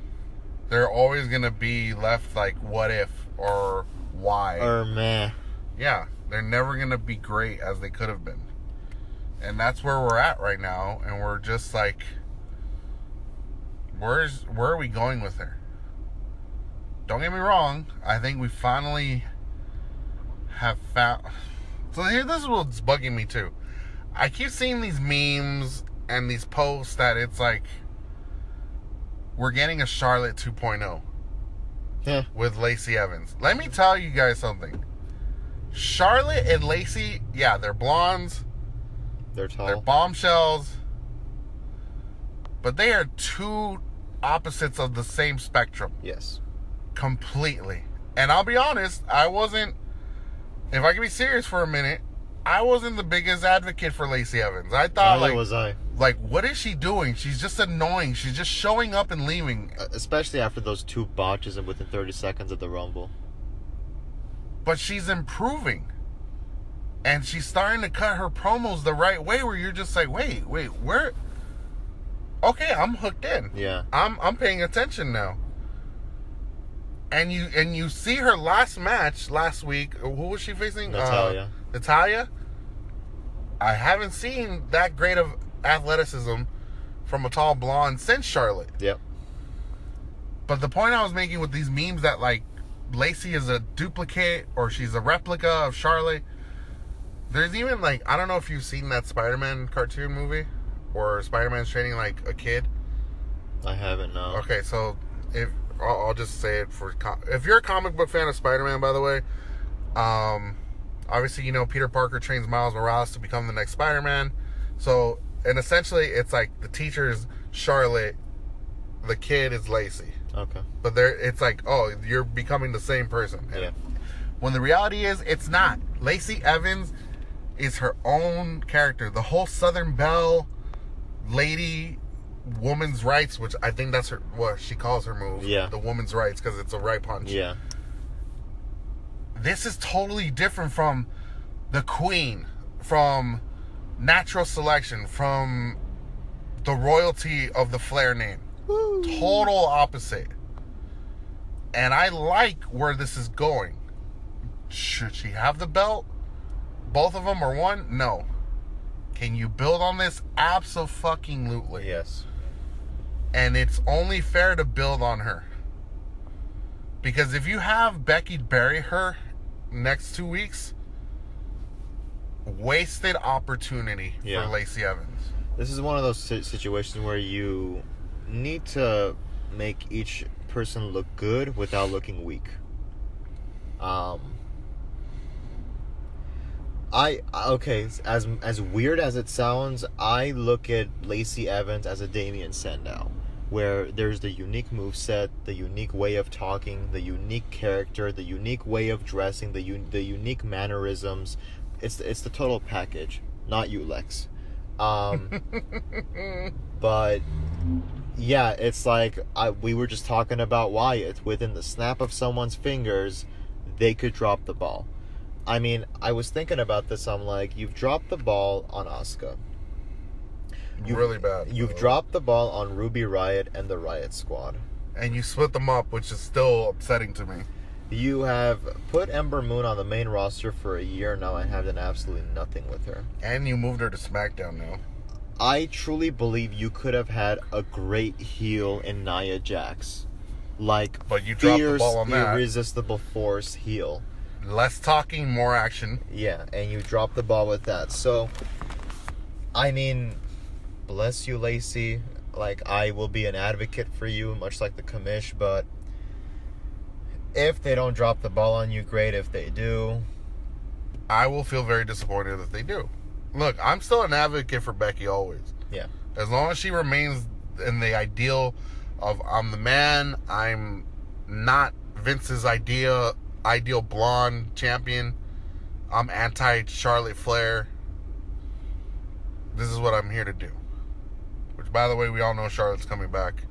They're always going to be left like, what if, or why. or meh. Yeah, they're never going to be great as they could have been. And that's where we're at right now, and we're just like, where are we going with her? Don't get me wrong, I think we finally have found... So here, this is what's bugging me too. I keep seeing these memes and these posts that it's like, we're getting a Charlotte 2.0 Yeah. with Lacey Evans. Let me tell you guys something. Charlotte and Lacey, yeah, they're blondes, They're tall. they're bombshells, but they are two opposites of the same spectrum. Yes. Completely. And I'll be honest, if I can be serious for a minute, I wasn't the biggest advocate for Lacey Evans. I thought, Neither like, was I. Like, what is she doing? She's just annoying. She's just showing up and leaving. Especially after those 2 botches and within 30 seconds of the Rumble. But she's improving. And she's starting to cut her promos the right way where you're just like, wait, where? Okay, I'm hooked in. Yeah. I'm paying attention now. And you see her last match last week. Who was she facing? Natalya. Natalya. I haven't seen that great of athleticism from a tall blonde since Charlotte. Yep. But the point I was making with these memes that like Lacey is a duplicate or she's a replica of Charlotte. There's even like, I don't know if you've seen that Spider-Man cartoon movie or Spider-Man's training like a kid. I haven't, no. Okay, so if I'll just say it for if you're a comic book fan of Spider-Man, by the way, obviously you know Peter Parker trains Miles Morales to become the next Spider-Man. So, and essentially it's like the teacher's Charlotte, the kid is Lacey. Okay. But it's like, oh, you're becoming the same person. And Yeah. when the reality is, it's not. Lacey Evans is her own character. The whole Southern Belle lady, woman's rights, which I think that's what she calls her move. Yeah. The woman's rights, because it's a right punch. Yeah. This is totally different from the Queen, from Natural Selection, from the royalty of the Flair name. Woo. Total opposite. And I like where this is going. Should she have the belt? Both of them or one? No. Can you build on this? Abso-fucking-lutely. Yes. And it's only fair to build on her. Because if you have Becky bury her next 2 weeks, wasted opportunity for Lacey Evans. This is one of those situations where you need to make each person look good without looking weak. Okay, as weird as it sounds, I look at Lacey Evans as a Damien Sandow, where there's the unique moveset, the unique way of talking, the unique character, the unique way of dressing, the unique mannerisms. It's the total package, not you, Lex. But yeah, it's like we were just talking about Wyatt. Within the snap of someone's fingers, they could drop the ball. I mean, I was thinking about this. I'm like, you've dropped the ball on Asuka. Really bad. You've dropped the ball on Ruby Riott and the Riott Squad. And you split them up, which is still upsetting to me. You have put Ember Moon on the main roster for a year now and have done absolutely nothing with her. And you moved her to SmackDown now. I truly believe you could have had a great heel in Nia Jax. Like, but you dropped the ball on that. Irresistible force heel. Less talking, more action. Yeah, and you dropped the ball with that. So, I mean, bless you, Lacey. Like, I will be an advocate for you, much like the commish, but if they don't drop the ball on you, great. If they do, I will feel very disappointed if they do. Look, I'm still an advocate for Becky always. Yeah. As long as she remains in the ideal of I'm the man, I'm not Vince's ideal blonde champion, I'm anti-Charlotte Flair. This is what I'm here to do. Which, by the way, we all know Charlotte's coming back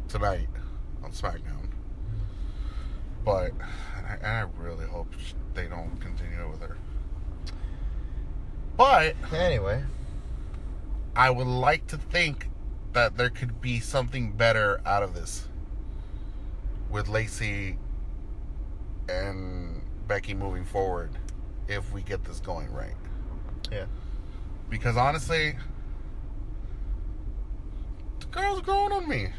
tonight on SmackDown. But, and I really hope they don't continue with her. But, anyway, I would like to think that there could be something better out of this with Lacey and Becky moving forward if we get this going right. Yeah. Because honestly, the girl's growing on me.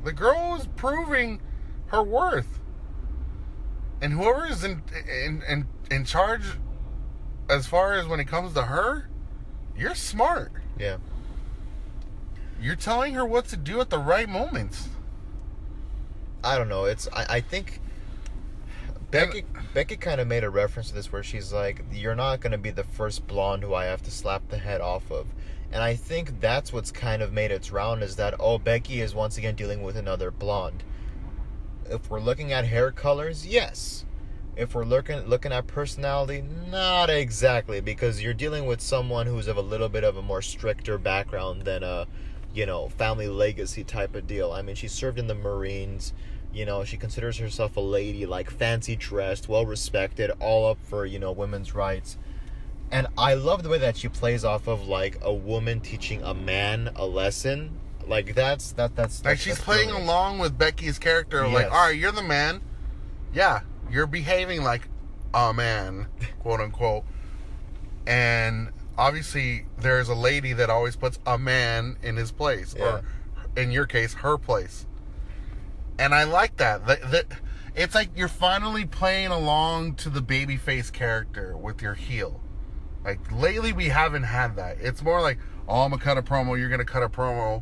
The girl is proving her worth. And whoever is in charge as far as when it comes to her, you're smart. Yeah. You're telling her what to do at the right moments. I don't know. I think Becky kind of made a reference to this where she's like, you're not going to be the first blonde who I have to slap the head off of. And I think that's what's kind of made its round, is that, oh, Becky is once again dealing with another blonde. If we're looking at hair colors, yes. If we're looking at personality, not exactly, because you're dealing with someone who's of a little bit of a more stricter background than a, family legacy type of deal. I mean, she served in the Marines. She considers herself a lady, like fancy dressed, well respected, all up for, women's rights. And I love the way that she plays off of like a woman teaching a man a lesson. Like that's like she's playing brilliant. along with Becky's character. Yes. Like, all right, you're the man. Yeah, you're behaving like a man, quote unquote. And obviously, there's a lady that always puts a man in his place, or in your case, her place. And I like that. It's like you're finally playing along to the babyface character with your heel. Like, lately we haven't had that. It's more like, oh, I'm going to cut a promo, you're going to cut a promo.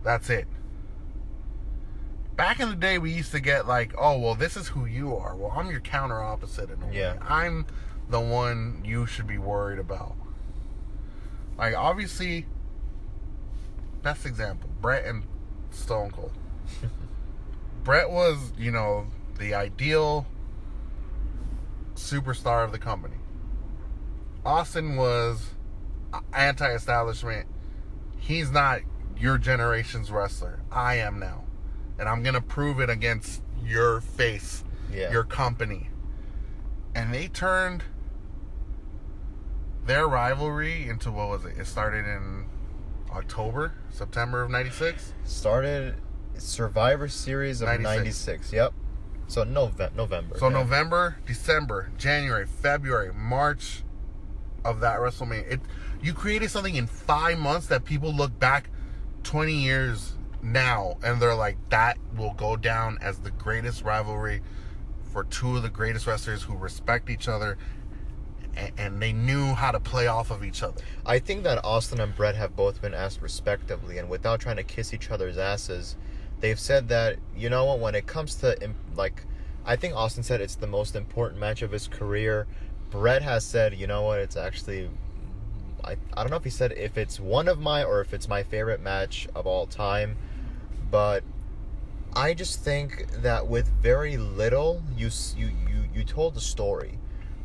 That's it. Back in the day, we used to get like, oh, well, this is who you are. Well, I'm your counter opposite in a way. I'm the one you should be worried about. Like, obviously, best example, Bret and Stone Cold. Bret was, the ideal superstar of the company. Austin was anti-establishment. He's not your generation's wrestler. I am now. And I'm going to prove it against your face, your company. And they turned their rivalry into, what was it? It started in September of 96? Started Survivor Series of 96. Yep. So November. So November, December, January, February, March of that WrestleMania. You created something in 5 months that people look back 20 years now and they're like, that will go down as the greatest rivalry for two of the greatest wrestlers who respect each other, and they knew how to play off of each other. I think that Austin and Bret have both been asked respectively, and without trying to kiss each other's asses, they've said that, when it comes to, I think Austin said it's the most important match of his career. Bret has said, it's actually, I don't know if he said if it's one of my, or if it's my favorite match of all time, but I just think that with very little, you told the story.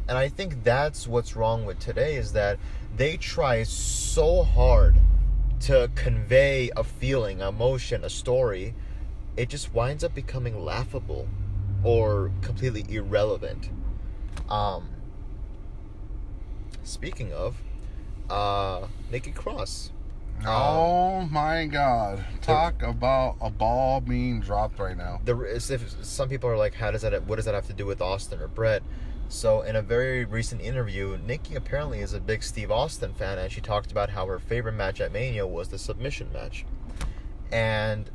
And I think that's what's wrong with today, is that they try so hard to convey a feeling, emotion, a story. It just winds up becoming laughable or completely irrelevant. Speaking of, Nikki Cross. Oh my God! Talk about a ball being dropped right now. Some people are like, what does that have to do with Austin or Bret? So in a very recent interview, Nikki apparently is a big Steve Austin fan, and she talked about how her favorite match at Mania was the submission match. And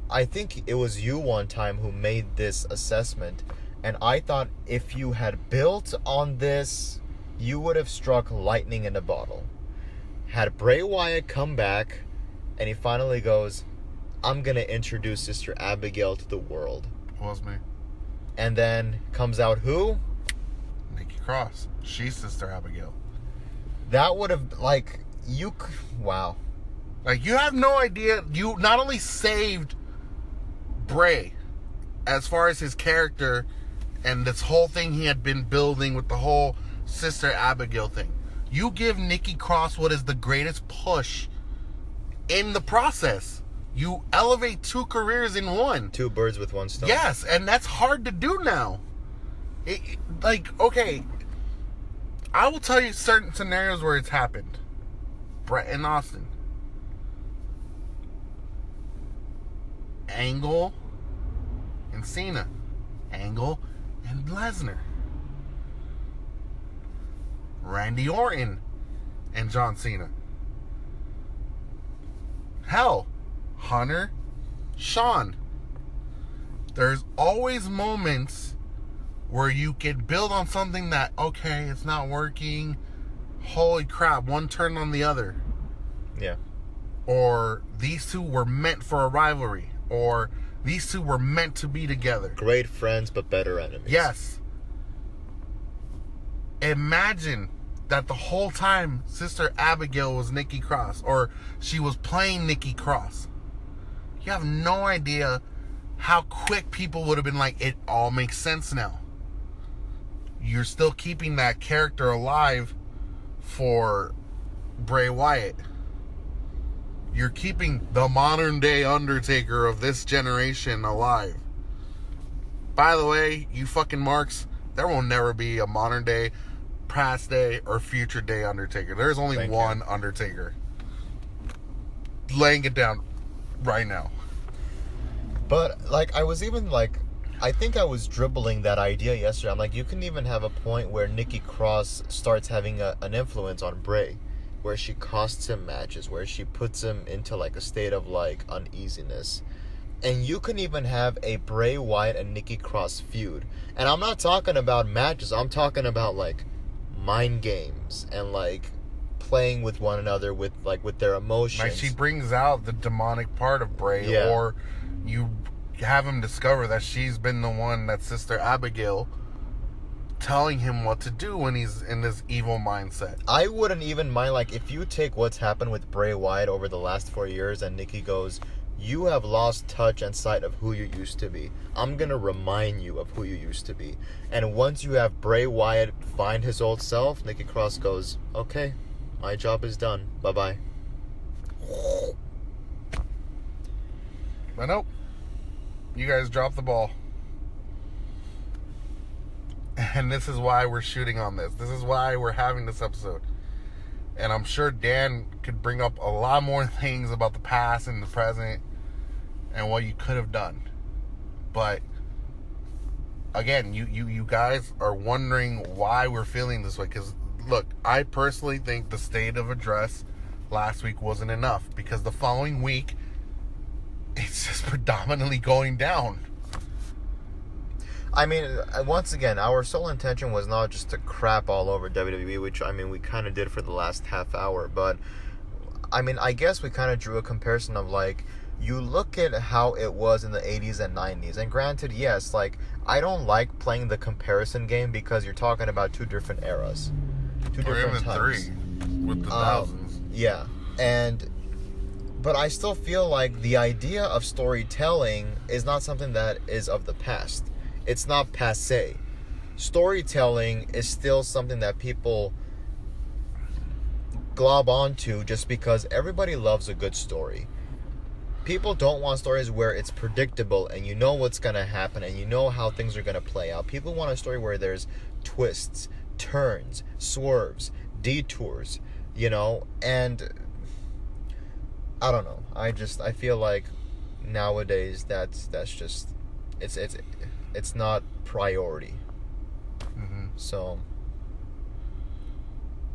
I think it was you one time who made this assessment, and I thought if you had built on this, you would have struck lightning in a bottle. Had Bray Wyatt come back, and he finally goes, I'm going to introduce Sister Abigail to the world. Was me. And then comes out who? Nikki Cross. She's Sister Abigail. That would have, wow. Like, you have no idea. You not only saved Bray as far as his character and this whole thing he had been building with the whole Sister Abigail thing. You give Nikki Cross what is the greatest push in the process. You elevate two careers in one. Two birds with one stone. Yes, and that's hard to do now. Okay, I will tell you certain scenarios where it's happened. Bret and Austin. Angle and Cena. Angle and Lesnar. Randy Orton and John Cena. Hell, Hunter, Shawn. There's always moments where you can build on something that, okay, it's not working. Holy crap, one turned on the other. Yeah. Or these two were meant for a rivalry. Or these two were meant to be together. Great friends, but better enemies. Yes. Imagine that the whole time Sister Abigail was Nikki Cross, or she was playing Nikki Cross. You have no idea how quick people would have been like, it all makes sense now. you're still keeping that character alive for Bray Wyatt. You're keeping the modern day Undertaker of this generation alive. By the way, you fucking marks, there will never be a modern day, past day, or future day Undertaker. There's only one Undertaker. Laying it down right now. But, like, I was even, like, I think I was dribbling that idea yesterday. I'm like, you can even have a point where Nikki Cross starts having an influence on Bray, where she costs him matches, where she puts him into, like, a state of, like, uneasiness. And you can even have a Bray Wyatt and Nikki Cross feud. And I'm not talking about matches. I'm talking about, like, mind games and, like, playing with one another with their emotions. Like, she brings out the demonic part of Bray, Yeah. or you have him discover that she's been the one, that Sister Abigail, telling him what to do when he's in this evil mindset. I wouldn't even mind, like, if you take what's happened with Bray Wyatt over the last 4 years and Nikki goes, you have lost touch and sight of who you used to be. I'm going to remind you of who you used to be. And once you have Bray Wyatt find his old self, Nikki Cross goes, okay, my job is done. Bye-bye. But nope. You guys dropped the ball. And this is why we're shooting on this. This is why we're having this episode. And I'm sure Dan could bring up a lot more things about the past and the present and what you could have done. But again, you guys are wondering why we're feeling this way. Because look, I personally think the state of address last week wasn't enough. Because the following week, it's just predominantly going down. I mean, once again, our sole intention was not just to crap all over WWE, which, I mean, we kind of did for the last half hour. But, I mean, I guess we kind of drew a comparison of, like, you look at how it was in the 80s and 90s. And granted, yes, like, I don't like playing the comparison game because you're talking about two different eras. Two Or different even times. three with the thousands. Yeah. But I still feel like the idea of storytelling is not something that is of the past. It's not passé. Storytelling is still something that people glob onto just because everybody loves a good story. People don't want stories where it's predictable and you know what's going to happen and you know how things are going to play out. People want a story where there's twists, turns, swerves, detours, you know, and I don't know. I feel like nowadays that's just it's not priority. Mm-hmm. So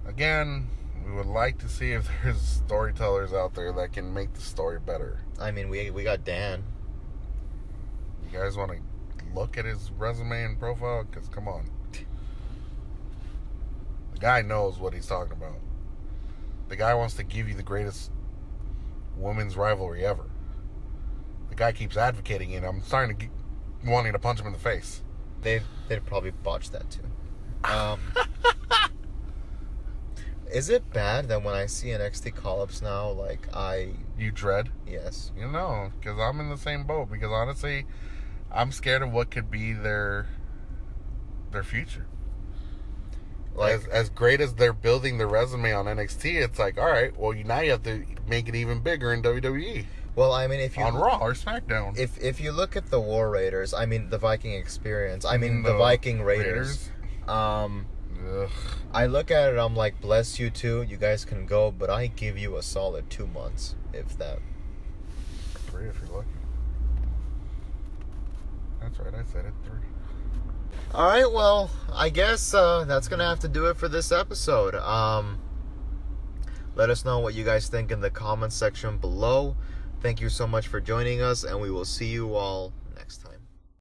again, we would like to see if there's storytellers out there that can make the story better. I mean, we got Dan. You guys want to look at his resume and profile? Because come on, the guy knows what he's talking about. The guy wants to give you the greatest women's rivalry ever. The guy keeps advocating it. I'm starting to wanting to punch him in the face. They'd probably botch that too. Is it bad that when I see NXT call-ups now, like You dread? yes. You know, because I'm in the same boat. Because honestly, I'm scared of what could be their future. Like, As great as they're building their resume on NXT, it's like, all right, well, now you have to make it even bigger in WWE. well, I mean, if you On Raw or SmackDown. if you look at the War Raiders, I mean the Viking Experience, I mean the Viking Raiders. Ugh. I look at it, I'm like, bless you two, you guys can go, but I give you a solid 2 months, if that. 3 if you're lucky. That's right, I said it, 3. All right, well, I guess that's gonna have to do it for this episode. Let us know what you guys think in the comments section below. Thank you so much for joining us, and we will see you all next time.